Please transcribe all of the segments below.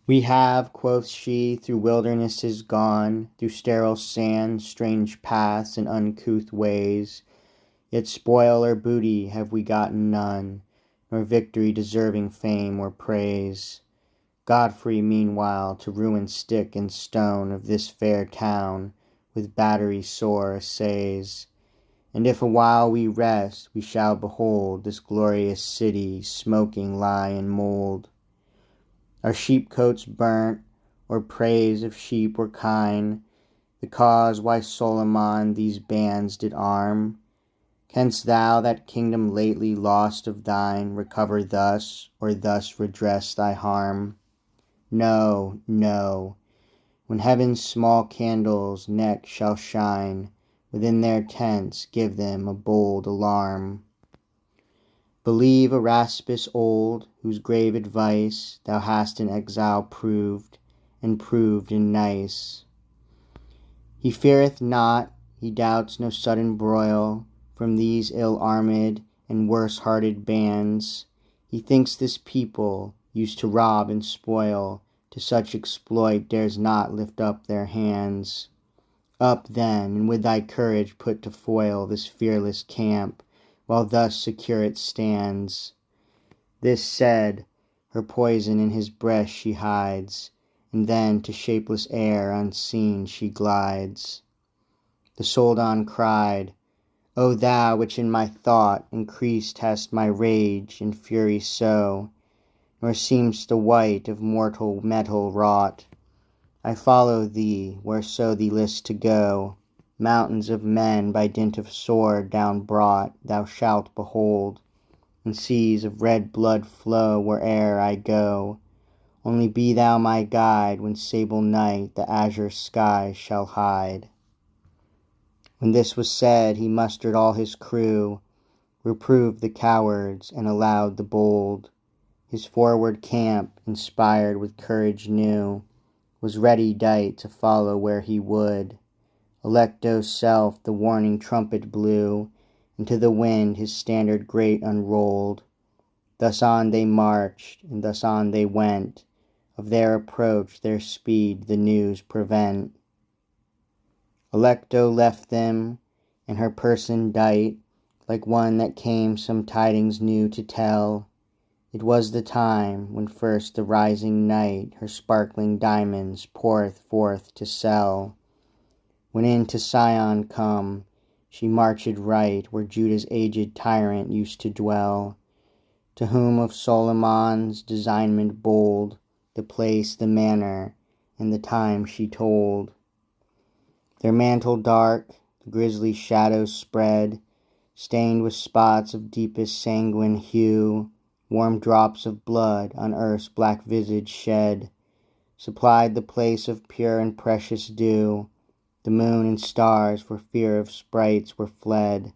We have, quoth she, through wildernesses gone, through sterile sands, strange paths, and uncouth ways, yet spoil or booty have we gotten none, nor victory deserving fame or praise. Godfrey, meanwhile, to ruin stick and stone of this fair town, with battery sore assays. And if awhile we rest, we shall behold this glorious city smoking lie in mould. Our sheepcoats burnt, or praise of sheep were kine, the cause why Solomon these bands did arm. Canst thou that kingdom lately lost of thine recover thus, or thus redress thy harm? No, no. When heaven's small candles next shall shine, within their tents give them a bold alarm. Believe Erasmus old, whose grave advice thou hast in exile proved, and proved in nice. He feareth not, he doubts no sudden broil from these ill-armed and worse-hearted bands. He thinks this people, used to rob and spoil, to such exploit dares not lift up their hands. Up then, and with thy courage put to foil this fearless camp, while thus secure it stands. This said, her poison in his breast she hides, and then to shapeless air unseen she glides. The Soldan cried, O thou which in my thought increased hast my rage and fury so, nor seem'st a wight of mortal metal wrought, I follow thee whereso thee list to go. Mountains of men by dint of sword down brought thou shalt behold, and seas of red blood flow where'er I go. Only be thou my guide when sable night the azure sky shall hide. When this was said, he mustered all his crew, reproved the cowards, and allowed the bold. His forward camp, inspired with courage new, was ready dight to follow where he would. Alecto's self the warning trumpet blew, and to the wind his standard great unrolled. Thus on they marched, and thus on they went, of their approach their speed the news prevent. Alecto left them, and her person dight, like one that came some tidings new to tell. It was the time when first the rising night her sparkling diamonds poureth forth to sell. When in to Sion come, she marched right where Judah's aged tyrant used to dwell, to whom of Solomon's designment bold the place, the manner, and the time she told. Their mantle dark, the grisly shadows spread, stained with spots of deepest sanguine hue, warm drops of blood on earth's black visage shed, supplied the place of pure and precious dew. The moon and stars for fear of sprites were fled,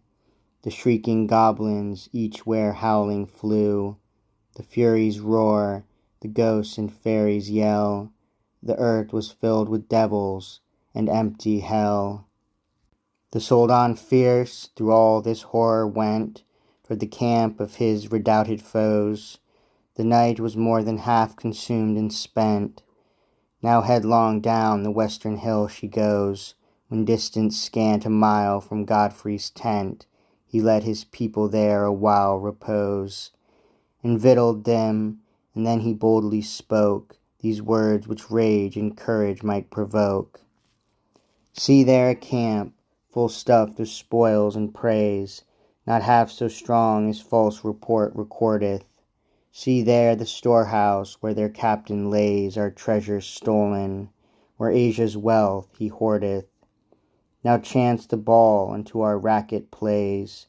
the shrieking goblins each where howling flew, the furies roar, the ghosts and fairies yell, the earth was filled with devils and empty hell. The Soldan fierce through all this horror went, for the camp of his redoubted foes. The night was more than half consumed and spent. Now headlong down the western hill she goes, when distant scant a mile from Godfrey's tent, he let his people there a while repose, and victualled them, and then he boldly spoke these words which rage and courage might provoke. See there a camp, full stuffed with spoils and praise, not half so strong as false report recordeth. See there the storehouse where their captain lays our treasures stolen, where Asia's wealth he hoardeth. Now chance the ball unto our racket plays,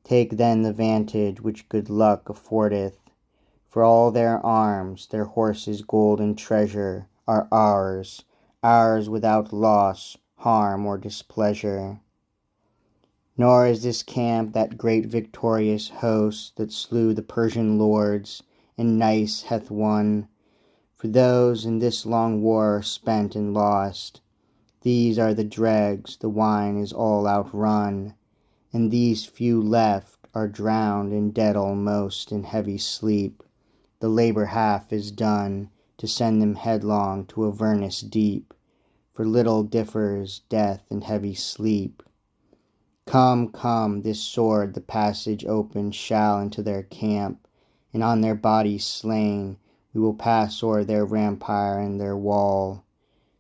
take then the vantage which good luck affordeth, for all their arms, their horses' gold and treasure are ours, ours without loss, harm, or displeasure. Nor is this camp that great victorious host that slew the Persian lords, and Nice hath won. For those in this long war are spent and lost. These are the dregs, the wine is all outrun, and these few left are drowned and dead almost in heavy sleep. The labor half is done, to send them headlong to Avernus deep, for little differs death and heavy sleep. Come, come, this sword the passage open shall into their camp, and on their bodies slain we will pass o'er their rampire and their wall.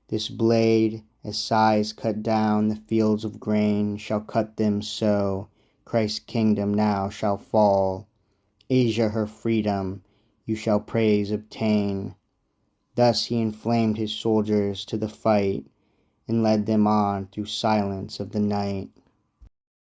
This blade, as sighs cut down the fields of grain, shall cut them so, Christ's kingdom now shall fall. Asia her freedom you shall praise obtain. Thus he inflamed his soldiers to the fight, and led them on through silence of the night.